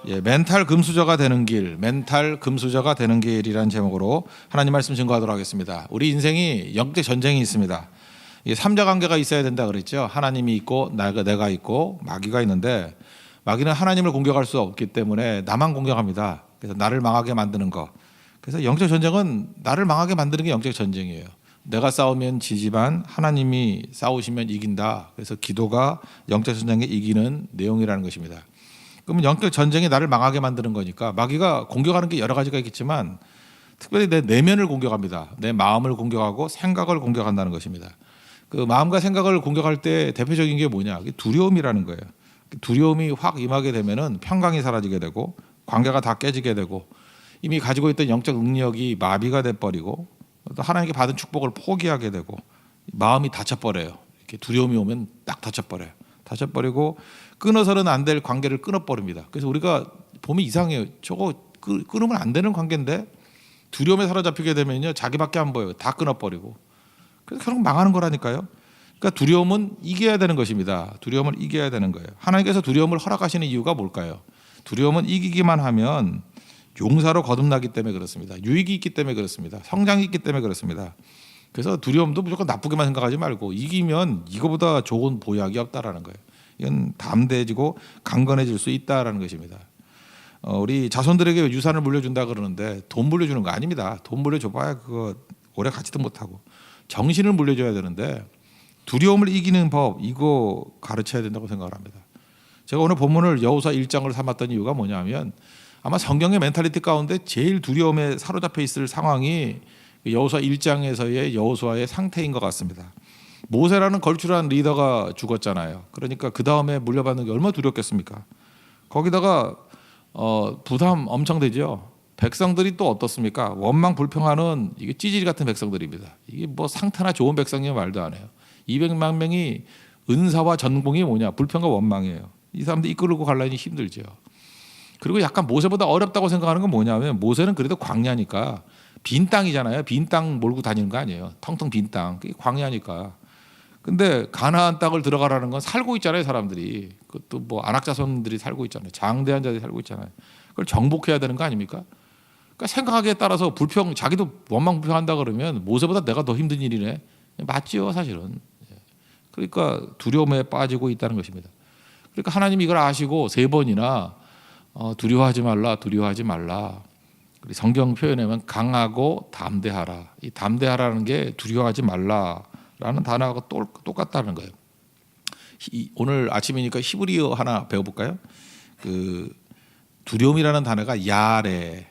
예, 멘탈 금수저가 되는 길, 멘탈 금수저가 되는 길이라는 제목으로 하나님 말씀 증거하도록 하겠습니다. 우리 인생이 영적 전쟁이 있습니다. 이 삼자 관계가 있어야 된다 그랬죠. 하나님이 있고 내가 있고 마귀가 있는데, 마귀는 하나님을 공격할 수 없기 때문에 나만 공격합니다. 그래서 나를 망하게 만드는 거. 그래서 영적 전쟁은 나를 망하게 만드는 게 영적 전쟁이에요. 내가 싸우면 지지만 하나님이 싸우시면 이긴다. 그래서 기도가 영적 전쟁에 이기는 내용이라는 것입니다. 그러면 영적 전쟁이 나를 망하게 만드는 거니까, 마귀가 공격하는 게 여러 가지가 있겠지만 특별히 내 내면을 공격합니다. 내 마음을 공격하고 생각을 공격한다는 것입니다. 그 마음과 생각을 공격할 때 대표적인 게 뭐냐? 두려움이라는 거예요. 두려움이 확 임하게 되면은 평강이 사라지게 되고 관계가 다 깨지게 되고 이미 가지고 있던 영적 능력이 마비가 돼 버리고 또 하나님께 받은 축복을 포기하게 되고 마음이 다쳐버려요. 이렇게 두려움이 오면 딱 다쳐버려요. 다쳐버리고 끊어서는 안 될 관계를 끊어버립니다. 그래서 우리가 보면 이상해요. 저거 끊으면 안 되는 관계인데 두려움에 사로잡히게 되면요, 자기밖에 안 보여요. 다 끊어버리고. 그래서 결국 망하는 거라니까요. 그러니까 두려움은 이겨야 되는 것입니다. 두려움을 이겨야 되는 거예요. 하나님께서 두려움을 허락하시는 이유가 뭘까요? 두려움은 이기기만 하면 용사로 거듭나기 때문에 그렇습니다. 유익이 있기 때문에 그렇습니다. 성장이 있기 때문에 그렇습니다. 그래서 두려움도 무조건 나쁘게만 생각하지 말고 이기면 이거보다 좋은 보약이 없다라는 거예요. 이건 담대해지고 강건해질 수 있다라는 것입니다. 우리 자손들에게 유산을 물려준다 그러는데 돈 물려주는 거 아닙니다. 돈 물려줘봐야 그거 오래 가지도 못하고 정신을 물려줘야 되는데 두려움을 이기는 법, 이거 가르쳐야 된다고 생각을 합니다. 제가 오늘 본문을 여호수아 1장을 삼았던 이유가 뭐냐면 아마 성경의 멘탈리티 가운데 제일 두려움에 사로잡혀 있을 상황이 여호수아 1장에서의 여호수아의 상태인 것 같습니다. 모세라는 걸출한 리더가 죽었잖아요. 그러니까 그 다음에 물려받는 게 얼마나 두렵겠습니까? 거기다가 부담 엄청 되죠. 백성들이 또 어떻습니까? 원망 불평하는 이게 찌질이 같은 백성들입니다. 이게 뭐 상태나 좋은 백성이면 말도 안 해요. 200만 명이 은사와 전공이 뭐냐? 불평과 원망이에요. 이 사람들 이끌고 가려니 힘들죠. 그리고 약간 모세보다 어렵다고 생각하는 건 뭐냐면 모세는 그래도 광야니까 빈 땅이잖아요. 빈 땅 몰고 다니는 거 아니에요. 텅텅 빈 땅. 그게 광야니까. 근데 가나안 땅을 들어가라는 건 살고 있잖아요, 사람들이. 그것도 뭐 안악자손들이 살고 있잖아요. 장대한 자들이 살고 있잖아요. 그걸 정복해야 되는 거 아닙니까? 그러니까 생각하기에 따라서 자기도 원망 불평한다 그러면 모세보다 내가 더 힘든 일이네. 맞지요, 사실은. 그러니까 두려움에 빠지고 있다는 것입니다. 그러니까 하나님이 이걸 아시고 3번이나 두려워하지 말라, 두려워하지 말라. 성경 표현에는 강하고 담대하라. 이 담대하라는 게 두려워하지 말라라는 단어하고 똑같다는 거예요. 오늘 아침이니까 히브리어 하나 배워볼까요? 그 두려움이라는 단어가 야레예요.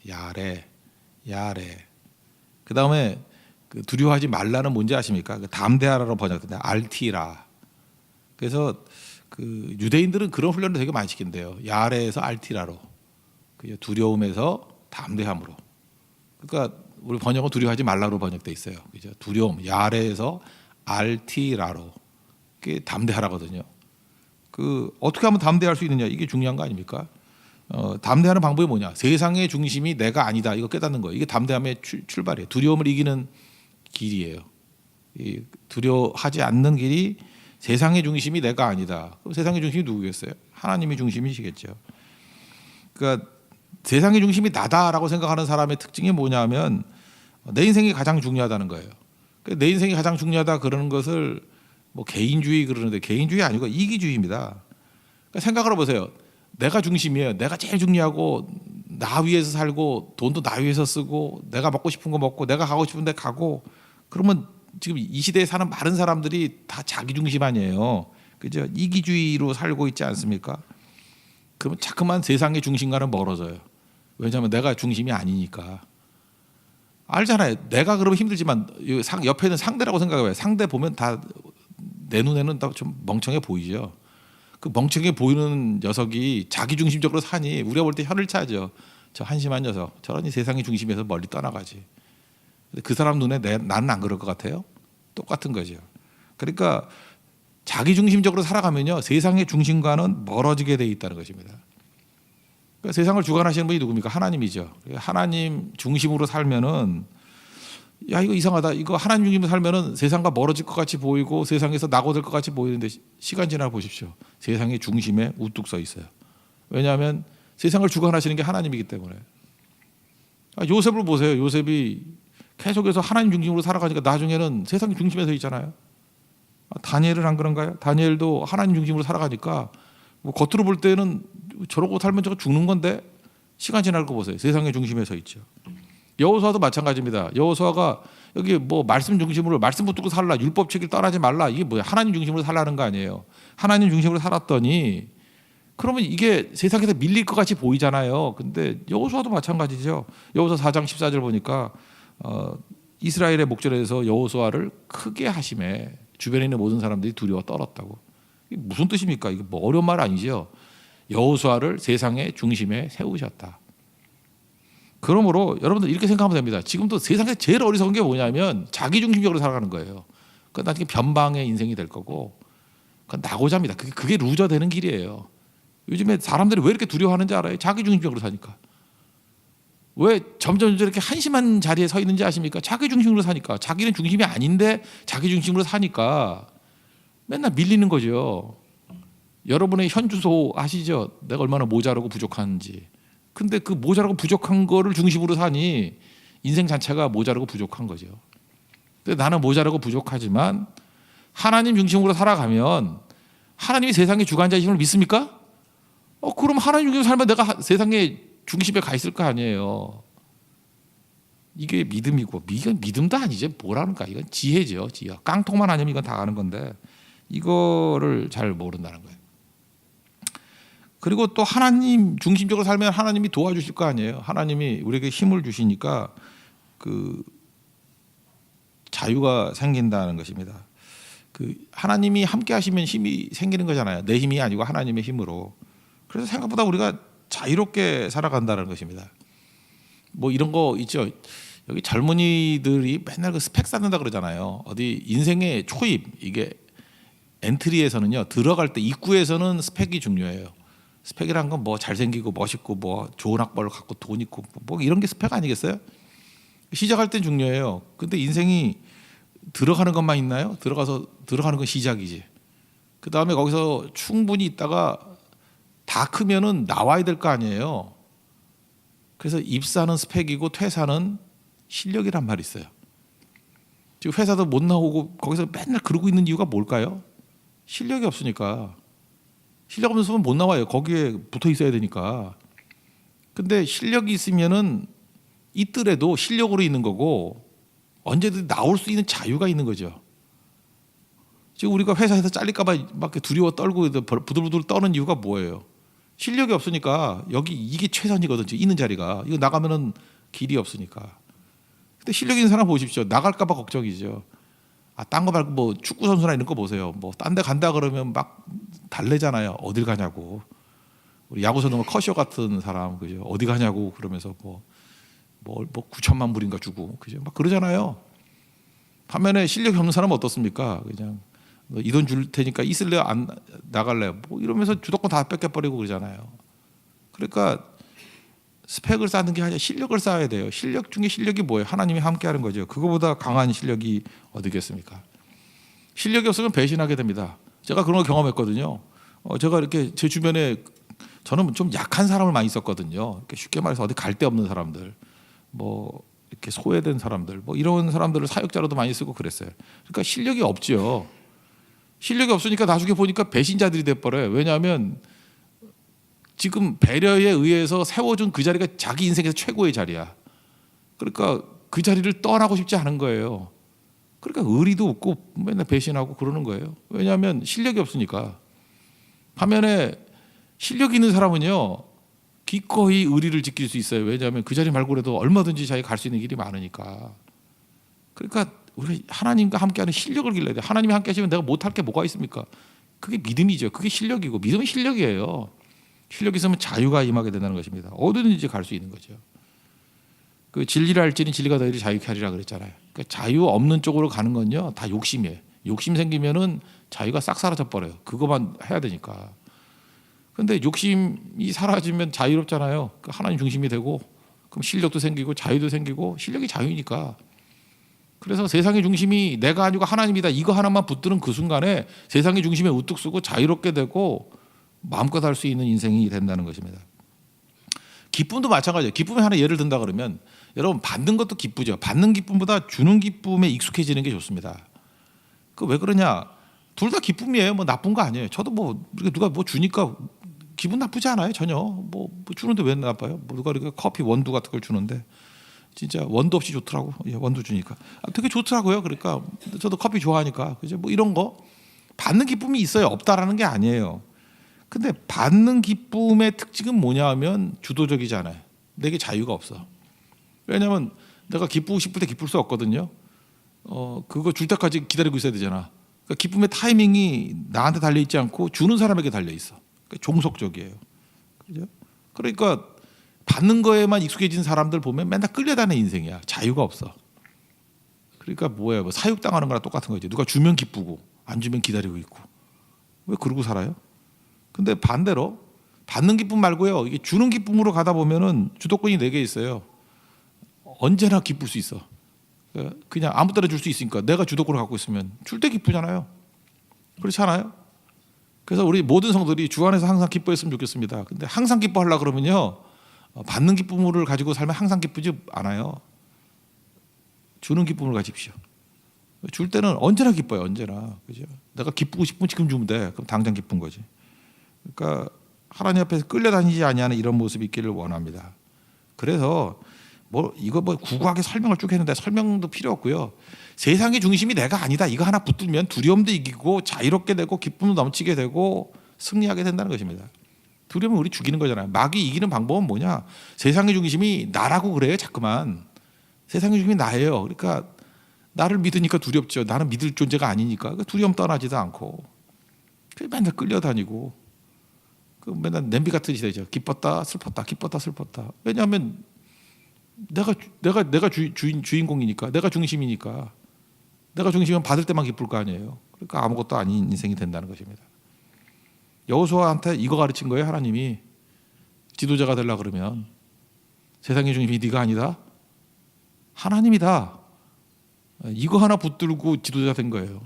야레. 그 다음에 그 두려워하지 말라는 뭔지 아십니까? 그 담대하라로 번역된다. 알티라. 그래서 그 유대인들은 그런 훈련을 되게 많이 시킨대요. 야레에서 알티라로. 두려움에서 담대함으로. 그러니까 우리 번역은 두려워하지 말라로 번역돼 있어요. 그죠? 두려움, 야레에서 알티라로. 그게 담대하라거든요. 그 어떻게 하면 담대할 수 있느냐, 이게 중요한 거 아닙니까? 담대하는 방법이 뭐냐? 세상의 중심이 내가 아니다. 이거 깨닫는 거예요. 이게 담대함의 출발이에요. 두려움을 이기는 길이에요. 두려워하지 않는 길이 세상의 중심이 내가 아니다. 그럼 세상의 중심이 누구겠어요? 하나님이 중심이시겠죠. 그러니까 세상의 중심이 나다라고 생각하는 사람의 특징이 뭐냐면 내 인생이 가장 중요하다는 거예요. 내 인생이 가장 중요하다 그러는 것을 뭐 개인주의 그러는데 개인주의 아니고 이기주의입니다. 그러니까 생각을 해보세요. 내가 중심이에요. 내가 제일 중요하고 나 위해서 살고 돈도 나 위해서 쓰고 내가 먹고 싶은 거 먹고 내가 가고 싶은 데 가고, 그러면 지금 이 시대에 사는 많은 사람들이 다 자기 중심 아니에요. 그죠? 이기주의로 살고 있지 않습니까? 그러면 자꾸만 세상의 중심과는 멀어져요. 왜냐하면 내가 중심이 아니니까. 알잖아요. 내가 그러면 힘들지만 옆에 있는 상대라고 생각해봐요. 상대 보면 다 내 눈에는 다 좀 멍청해 보이죠. 그 멍청해 보이는 녀석이 자기 중심적으로 사니 우리가 볼 때 혀를 차죠. 저 한심한 녀석. 저러니 세상의 중심에서 멀리 떠나가지. 근데 그 사람 눈에 나는 안 그럴 것 같아요? 똑같은 거죠. 그러니까 자기 중심적으로 살아가면요, 세상의 중심과는 멀어지게 돼 있다는 것입니다. 그러니까 세상을 주관하시는 분이 누굽니까? 하나님이죠. 하나님 중심으로 살면은 야, 이거 이상하다. 이거 하나님 중심으로 살면은 세상과 멀어질 것 같이 보이고 세상에서 낙오될 것 같이 보이는데 시간 지나 보십시오. 세상의 중심에 우뚝 서 있어요. 왜냐하면 세상을 주관하시는 게 하나님이기 때문에. 요셉을 보세요. 요셉이 계속해서 하나님 중심으로 살아가니까 나중에는 세상 중심에 서 있잖아요. 다니엘은 안 그런가요? 다니엘도 하나님 중심으로 살아가니까 뭐 겉으로 볼 때는 저러고 살면 저거 죽는 건데 시간 지날 거 보세요. 세상의 중심에 서 있죠. 여호수아도 마찬가지입니다. 여호수아가 여기 뭐 말씀 중심으로 말씀 붙들고 살라, 율법 지키기를 떠나지 말라, 이게 뭐야? 하나님 중심으로 살라는 거 아니에요. 하나님 중심으로 살았더니 그러면 이게 세상에서 밀릴 것 같이 보이잖아요. 근데 여호수아도 마찬가지죠. 여호수아 4장 14절 보니까 이스라엘의 목전에서 여호수아를 크게 하심에 주변에 있는 모든 사람들이 두려워 떨었다고. 이게 무슨 뜻입니까? 이게 뭐 어려운 말 아니죠. 여호수아를 세상의 중심에 세우셨다. 그러므로 여러분들 이렇게 생각하면 됩니다. 지금도 세상에 제일 어리석은 게 뭐냐면 자기 중심적으로 살아가는 거예요. 그 나중에 변방의 인생이 될 거고, 그건 낙오자입니다. 그게 루저 되는 길이에요. 요즘에 사람들이 왜 이렇게 두려워하는지 알아요? 자기 중심적으로 사니까. 왜 점점 이렇게 한심한 자리에 서 있는지 아십니까? 자기 중심으로 사니까. 자기는 중심이 아닌데 자기 중심으로 사니까 맨날 밀리는 거죠. 여러분의 현주소 아시죠? 내가 얼마나 모자라고 부족한지. 근데 그 모자라고 부족한 거를 중심으로 사니 인생 자체가 모자라고 부족한 거죠. 근데 나는 모자라고 부족하지만 하나님 중심으로 살아가면 하나님이 세상의 주관자이심을 믿습니까? 그럼 하나님 중심으로 살면 내가 세상의 중심에 가 있을 거 아니에요. 이게 믿음이고, 이건 믿음도 아니죠. 뭐라는가? 이건 지혜죠. 지혜. 깡통만 아니면 이건 다 아는 건데 이거를 잘 모른다는 거예요. 그리고 또 하나님 중심적으로 살면 하나님이 도와주실 거 아니에요. 하나님이 우리에게 힘을 주시니까 그 자유가 생긴다는 것입니다. 그 하나님이 함께 하시면 힘이 생기는 거잖아요. 내 힘이 아니고 하나님의 힘으로. 그래서 생각보다 우리가 자유롭게 살아간다는 것입니다. 뭐 이런 거 있죠. 여기 젊은이들이 맨날 그 스펙 쌓는다 그러잖아요. 어디 인생의 초입, 이게 엔트리에서는요, 들어갈 때 입구에서는 스펙이 중요해요. 스펙이란 건 뭐 잘생기고 멋있고 뭐 좋은 학벌을 갖고 돈 있고 뭐 이런 게 스펙 아니겠어요? 시작할 땐 중요해요. 근데 인생이 들어가는 것만 있나요? 들어가는 건 시작이지. 그 다음에 거기서 충분히 있다가 다 크면은 나와야 될 거 아니에요. 그래서 입사는 스펙이고 퇴사는 실력이란 말이 있어요. 지금 회사도 못 나오고 거기서 맨날 그러고 있는 이유가 뭘까요? 실력이 없으니까. 실력 없으면 못 나와요. 거기에 붙어 있어야 되니까. 근데 실력이 있으면은 있더라도 실력으로 있는 거고 언제든 나올 수 있는 자유가 있는 거죠. 지금 우리가 회사에서 잘릴까봐 막 두려워 떨고 부들부들 떠는 이유가 뭐예요? 실력이 없으니까. 여기 이게 최선이거든. 있는 자리가. 이거 나가면은 길이 없으니까. 근데 실력 있는 사람 보십시오. 나갈까봐 걱정이죠. 딴 거 말고 뭐 축구 선수나 이런 거 보세요. 뭐 딴 데 간다 그러면 막 달래잖아요. 어딜 가냐고. 우리 야구 선수 커쇼 같은 사람, 그죠? 어디 가냐고 그러면서 뭐 9천만 불인가 주고, 그죠? 막 그러잖아요. 반면에 실력이 없는 사람은 어떻습니까? 그냥 이 돈 줄 테니까 있을래요? 안 나갈래요? 뭐 이러면서 주도권 다 뺏겨버리고 그러잖아요. 그러니까 스펙을 쌓는 게 아니라 실력을 쌓아야 돼요. 실력 중에 실력이 뭐예요? 하나님이 함께하는 거죠. 그거보다 강한 실력이 어디겠습니까? 실력이 없으면 배신하게 됩니다. 제가 그런 거 경험했거든요. 제가 이렇게 제 주변에 저는 좀 약한 사람을 많이 있었거든요. 쉽게 말해서 어디 갈 데 없는 사람들, 뭐 이렇게 소외된 사람들, 뭐 이런 사람들을 사역자로도 많이 쓰고 그랬어요. 그러니까 실력이 없죠. 실력이 없으니까 나중에 보니까 배신자들이 돼버려요. 왜냐하면 지금 배려에 의해서 세워준 그 자리가 자기 인생에서 최고의 자리야. 그러니까 그 자리를 떠나고 싶지 않은 거예요. 그러니까 의리도 없고 맨날 배신하고 그러는 거예요. 왜냐하면 실력이 없으니까. 반면에 실력 있는 사람은요, 기꺼이 의리를 지킬 수 있어요. 왜냐하면 그 자리 말고라도 얼마든지 자기가 갈 수 있는 길이 많으니까. 그러니까 우리 하나님과 함께하는 실력을 길러야 돼요. 하나님이 함께 하시면 내가 못할 게 뭐가 있습니까? 그게 믿음이죠. 그게 실력이고, 믿음은 실력이에요. 실력이 있으면 자유가 임하게 된다는 것입니다. 어디든지 갈 수 있는 거죠. 그 진리를 알지니 진리가 너희를 자유케 하리라 그랬잖아요. 그러니까 자유 없는 쪽으로 가는 건요, 다 욕심이에요. 욕심 생기면은 자유가 싹 사라져 버려요. 그거만 해야 되니까. 근데 욕심이 사라지면 자유롭잖아요. 그러니까 하나님 중심이 되고, 그럼 실력도 생기고 자유도 생기고. 실력이 자유니까. 그래서 세상의 중심이 내가 아니고 하나님이다, 이거 하나만 붙드는 그 순간에 세상의 중심에 우뚝 서고 자유롭게 되고 마음껏 할 수 있는 인생이 된다는 것입니다. 기쁨도 마찬가지예요. 기쁨의 하나 예를 든다 그러면 여러분 받는 것도 기쁘죠. 받는 기쁨보다 주는 기쁨에 익숙해지는 게 좋습니다. 그 왜 그러냐? 둘 다 기쁨이에요. 뭐 나쁜 거 아니에요. 저도 뭐 누가 뭐 주니까 기분 나쁘지 않아요. 전혀. 뭐 주는데 왜 나빠요? 뭐 누가 이렇게 커피 원두 같은 걸 주는데 진짜 원두 없이 좋더라고. 예, 원두 주니까 되게 좋더라고요. 그러니까 저도 커피 좋아하니까 그죠? 뭐 이런 거 받는 기쁨이 있어요. 없다라는 게 아니에요. 근데 받는 기쁨의 특징은 뭐냐 하면 주도적이잖아요. 내게 자유가 없어. 왜냐하면 내가 기쁘고 싶을 때 기쁠 수 없거든요. 그거 줄 때까지 기다리고 있어야 되잖아. 그러니까 기쁨의 타이밍이 나한테 달려 있지 않고 주는 사람에게 달려 있어. 그러니까 종속적이에요. 그죠? 그러니까 받는 거에만 익숙해진 사람들 보면 맨날 끌려다니는 인생이야. 자유가 없어. 그러니까 뭐예요? 뭐 사육당하는 거랑 똑같은 거지. 누가 주면 기쁘고 안 주면 기다리고 있고. 왜 그러고 살아요? 근데 반대로 받는 기쁨 말고요. 이게 주는 기쁨으로 가다 보면은 주도권이 내게 있어요. 언제나 기쁠 수 있어. 그냥 아무 때나 줄 수 있으니까 내가 주도권을 갖고 있으면 줄 때 기쁘잖아요. 그렇지 않아요? 그래서 우리 모든 성도들이 주 안에서 항상 기뻐했으면 좋겠습니다. 근데 항상 기뻐하려고 그러면요. 받는 기쁨을 가지고 살면 항상 기쁘지 않아요. 주는 기쁨을 가집시오. 줄 때는 언제나 기뻐요. 언제나. 그죠? 내가 기쁘고 싶으면 지금 주면 돼. 그럼 당장 기쁜 거지. 그러니까 하나님 앞에서 끌려다니지 아니하는 이런 모습이 있기를 원합니다. 그래서 이거 구구하게 설명을 쭉 했는데 설명도 필요 없고요. 세상의 중심이 내가 아니다. 이거 하나 붙들면 두려움도 이기고 자유롭게 되고 기쁨도 넘치게 되고 승리하게 된다는 것입니다. 두려움은 우리 죽이는 거잖아요. 마귀 이기는 방법은 뭐냐? 세상의 중심이 나라고 그래요. 자꾸만 세상의 중심이 나예요. 그러니까 나를 믿으니까 두렵죠. 나는 믿을 존재가 아니니까 두려움 떠나지도 않고 맨날 끌려다니고 맨날 냄비 같은 시대죠. 기뻤다 슬펐다 기뻤다 슬펐다. 왜냐하면 내가 주인공이니까 내가 중심이니까 내가 중심이면 받을 때만 기쁠 거 아니에요. 그러니까 아무것도 아닌 인생이 된다는 것입니다. 여호수아한테 이거 가르친 거예요. 하나님이 지도자가 되려고 그러면 세상의 중심이 네가 아니다. 하나님이다. 이거 하나 붙들고 지도자 된 거예요.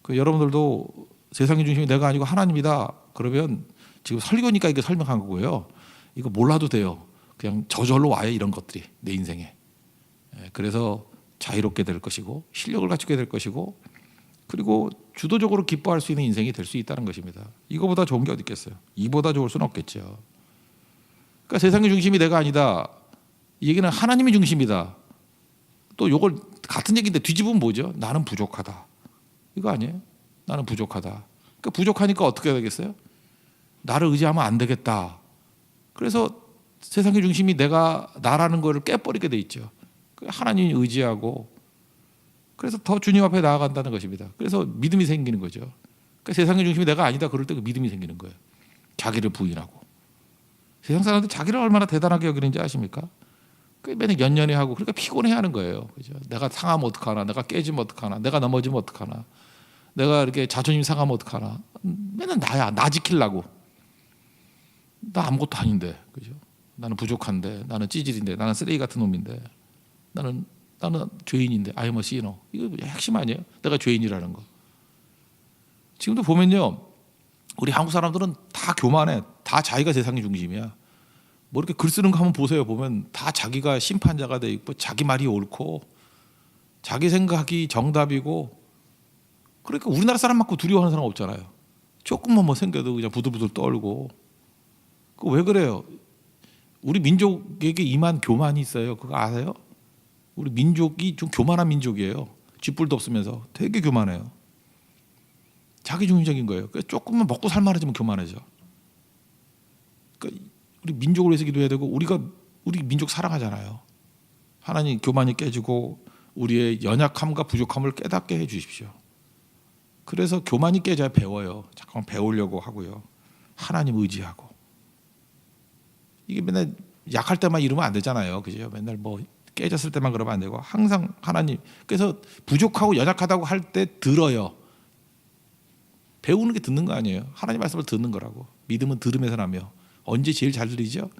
여러분들도 세상의 중심이 내가 아니고 하나님이다. 그러면 지금 설교니까 이게 설명한 거고요. 이거 몰라도 돼요. 그냥 저절로 와요. 이런 것들이 내 인생에. 그래서 자유롭게 될 것이고 실력을 갖추게 될 것이고 그리고 주도적으로 기뻐할 수 있는 인생이 될 수 있다는 것입니다. 이거보다 좋은 게 어디 있겠어요. 이보다 좋을 수는 없겠죠. 그러니까 세상의 중심이 내가 아니다. 이 얘기는 하나님이 중심이다. 또 이걸 같은 얘기인데 뒤집으면 뭐죠? 나는 부족하다. 이거 아니에요? 나는 부족하다. 그러니까 부족하니까 어떻게 해야 되겠어요? 나를 의지하면 안 되겠다. 그래서 세상의 중심이 나라는 거를 깨버리게 돼 있죠. 하나님이 의지하고 그래서 더 주님 앞에 나아간다는 것입니다. 그래서 믿음이 생기는 거죠. 그러니까 세상의 중심이 내가 아니다 그럴 때 그 믿음이 생기는 거예요. 자기를 부인하고. 세상 사람들 자기를 얼마나 대단하게 여기는지 아십니까? 맨날 연연해 하고 그러니까 피곤해하는 거예요. 그죠? 내가 상하면 어떡하나, 내가 깨지면 어떡하나, 내가 넘어지면 어떡하나, 내가 이렇게 자존심 상하면 어떡하나. 맨날 나야, 나 지키려고. 나 아무것도 아닌데, 그죠? 나는 부족한데, 나는 찌질인데, 나는 쓰레기 같은 놈인데, 나는 죄인인데, I'm a sinner. 이거 핵심 아니에요? 내가 죄인이라는 거. 지금도 보면요, 우리 한국 사람들은 다 교만해, 다 자기가 세상의 중심이야. 뭐 이렇게 글 쓰는 거 한번 보세요. 보면 다 자기가 심판자가 돼 있고 자기 말이 옳고 자기 생각이 정답이고 그러니까 우리나라 사람만큼 두려워하는 사람 없잖아요. 조금만 뭐 생겨도 그냥 부들부들 떨고. 그 왜 그래요? 우리 민족에게 임한 교만이 있어요. 그거 아세요? 우리 민족이 좀 교만한 민족이에요. 쥐뿔도 없으면서 되게 교만해요. 자기중심적인 거예요. 조금만 먹고 살만해지면 교만해져. 그러니까 우리 민족을 위해서 기도해야 되고 우리 민족 사랑하잖아요. 하나님 교만이 깨지고 우리의 연약함과 부족함을 깨닫게 해 주십시오. 그래서 교만이 깨져야 배워요. 잠깐만 배우려고 하고요. 하나님 의지하고. 이게 맨날 약할 때만 이러면 안 되잖아요. 그죠? 맨날 뭐 깨졌을 때만 그러면 안 되고 항상 하나님. 그래서 부족하고 연약하다고 할 때 들어요. 배우는 게 듣는 거 아니에요. 하나님 말씀을 듣는 거라고. 믿음은 들음에서 나며. 언제 제일 잘 들리죠?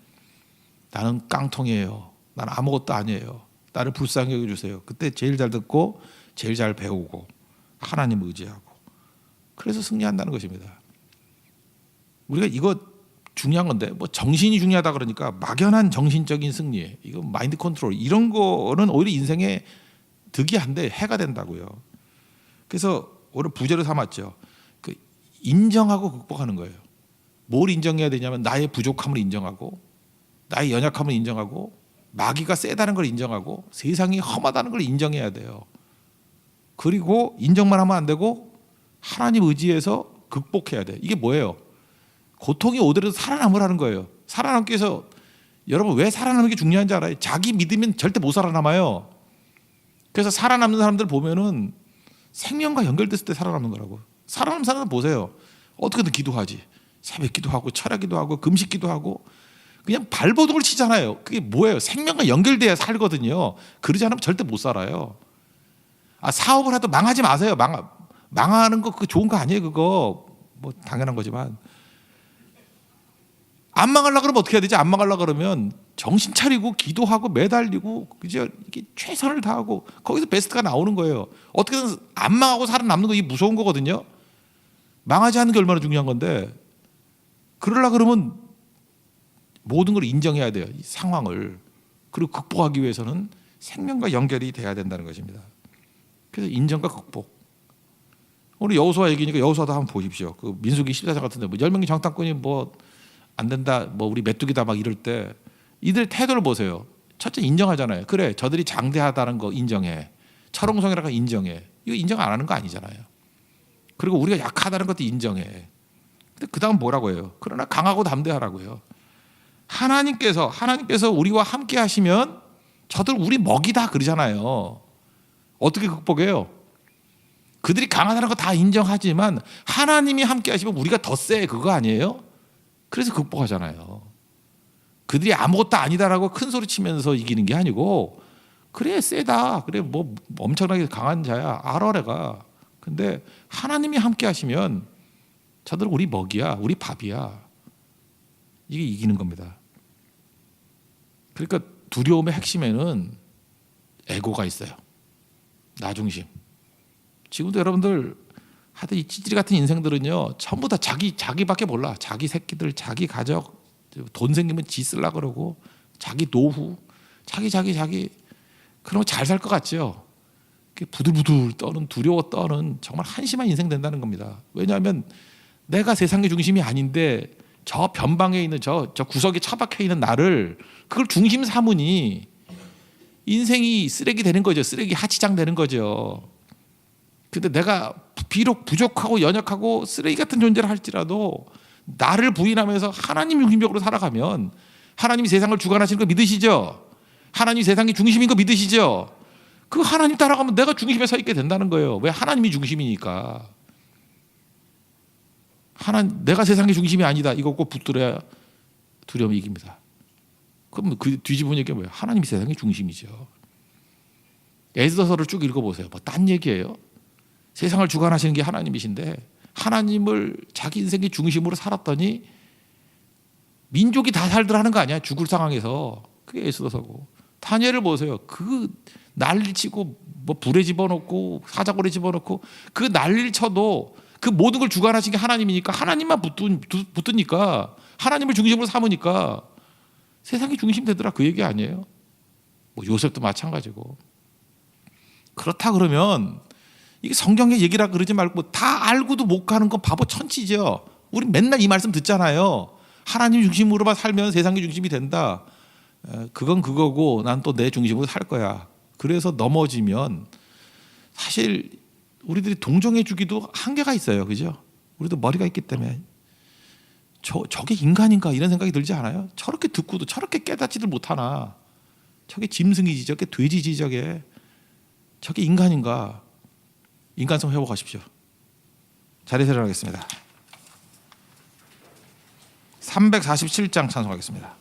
나는 깡통이에요. 나는 아무것도 아니에요. 나를 불쌍히 여겨주세요. 그때 제일 잘 듣고 제일 잘 배우고 하나님 의지하고 그래서 승리한다는 것입니다. 우리가 이거 중요한 건데 뭐 정신이 중요하다 그러니까 막연한 정신적인 승리, 이거 마인드 컨트롤 이런 거는 오히려 인생에 득이한데 해가 된다고요. 그래서 오늘 부제로 삼았죠. 그 인정하고 극복하는 거예요. 뭘 인정해야 되냐면 나의 부족함을 인정하고 나의 연약함을 인정하고 마귀가 세다는 걸 인정하고 세상이 험하다는 걸 인정해야 돼요. 그리고 인정만 하면 안 되고 하나님 의지해서 극복해야 돼. 이게 뭐예요? 고통이 오더라도 살아남으라는 거예요. 살아남기 위해서 여러분 왜 살아남는 게 중요한지 알아요? 자기 믿으면 절대 못 살아남아요. 그래서 살아남는 사람들 보면은 생명과 연결됐을 때 살아남는 거라고. 살아남는 사람들 보세요. 어떻게든 기도하지. 새벽 기도하고 철야 기도하고 금식 기도하고 그냥 발버둥을 치잖아요. 그게 뭐예요? 생명과 연결돼야 살거든요. 그러지 않으면 절대 못 살아요. 사업을 해도 망하지 마세요. 망하는 거 그거 좋은 거 아니에요. 그거 뭐 당연한 거지만 안 망하려고 그러면 어떻게 해야 되지? 안 망하려고 그러면 정신 차리고 기도하고 매달리고 그죠? 이게 최선을 다하고 거기서 베스트가 나오는 거예요. 어떻게든 안 망하고 살아남는 거 이게 무서운 거거든요. 망하지 않는 게 얼마나 중요한 건데 그러려고 그러면 모든 걸 인정해야 돼요. 이 상황을. 그리고 극복하기 위해서는 생명과 연결이 돼야 된다는 것입니다. 그래서 인정과 극복. 오늘 여호수아 얘기니까 여호수아도 한번 보십시오. 그 민수기 14장 같은데 뭐 10명의 정탐꾼이 뭐 안 된다, 뭐 우리 메뚜기다 막 이럴 때 이들 태도를 보세요. 첫째 인정하잖아요. 그래, 저들이 장대하다는 거 인정해. 철옹성이라는 거 인정해. 이거 인정 안 하는 거 아니잖아요. 그리고 우리가 약하다는 것도 인정해. 근데 그 다음 뭐라고 해요? 그러나 강하고 담대하라고요. 하나님께서 우리와 함께 하시면 저들 우리 먹이다 그러잖아요. 어떻게 극복해요? 그들이 강하다는 거 다 인정하지만 하나님이 함께 하시면 우리가 더 세, 그거 아니에요? 그래서 극복하잖아요. 그들이 아무것도 아니다라고 큰 소리 치면서 이기는 게 아니고 그래 세다, 그래 뭐 엄청나게 강한 자야, 알아 내가. 근데 하나님이 함께 하시면 저들 우리 먹이야, 우리 밥이야. 이게 이기는 겁니다. 그러니까 두려움의 핵심에는 에고가 있어요. 나 중심. 지금도 여러분들 하여튼 이 찌질이 같은 인생들은요 전부 다 자기밖에 몰라. 자기 새끼들, 자기 가족, 돈 생기면 지 쓰려고 그러고 자기 노후, 자기 그런 거 잘 살 것 같죠. 부들부들 떠는, 두려워 떠는 정말 한심한 인생 된다는 겁니다. 왜냐하면 내가 세상의 중심이 아닌데 저 변방에 있는 저 구석에 처박혀 있는 나를 그걸 중심 삼으니 인생이 쓰레기 되는 거죠. 쓰레기 하치장 되는 거죠. 근데 내가 비록 부족하고 연약하고 쓰레기 같은 존재를 할지라도 나를 부인하면서 하나님 중심적으로 살아가면 하나님이 세상을 주관하시는 거 믿으시죠? 하나님이 세상의 중심인 거 믿으시죠? 그 하나님 따라가면 내가 중심에 서 있게 된다는 거예요. 왜? 하나님이 중심이니까. 내가 세상의 중심이 아니다. 이거 꼭 붙들어야 두려움이 이깁니다. 그럼 그 뒤집은 얘기가 뭐예요? 하나님이 세상의 중심이죠. 에스더서를 쭉 읽어보세요. 뭐 딴 얘기예요? 세상을 주관하시는 게 하나님이신데 하나님을 자기 인생의 중심으로 살았더니 민족이 다 살더라는 거 아니야? 죽을 상황에서. 그게 에스더서고. 다니엘을 보세요. 그 난리 치고 뭐 불에 집어넣고 사자골에 집어넣고 그 난리를 쳐도 그 모든 걸 주관하신 게 하나님이니까 하나님만 붙으니까 하나님을 중심으로 삼으니까 세상이 중심 되더라, 그 얘기 아니에요? 뭐 요셉도 마찬가지고. 그렇다 그러면 이게 성경의 얘기라 그러지 말고 다 알고도 못 가는 건 바보 천치죠. 우리 맨날 이 말씀 듣잖아요. 하나님 중심으로만 살면 세상의 중심이 된다. 그건 그거고 난 또 내 중심으로 살 거야. 그래서 넘어지면 사실 우리들이 동정해 주기도 한계가 있어요. 그죠? 우리도 머리가 있기 때문에 저게 인간인가 이런 생각이 들지 않아요? 저렇게 듣고도 저렇게 깨닫지들 못하나. 저게 짐승이지, 저게 돼지지, 저게 인간인가. 인간성 회복하십시오. 자리에서 일어나겠습니다. 347장 찬송하겠습니다.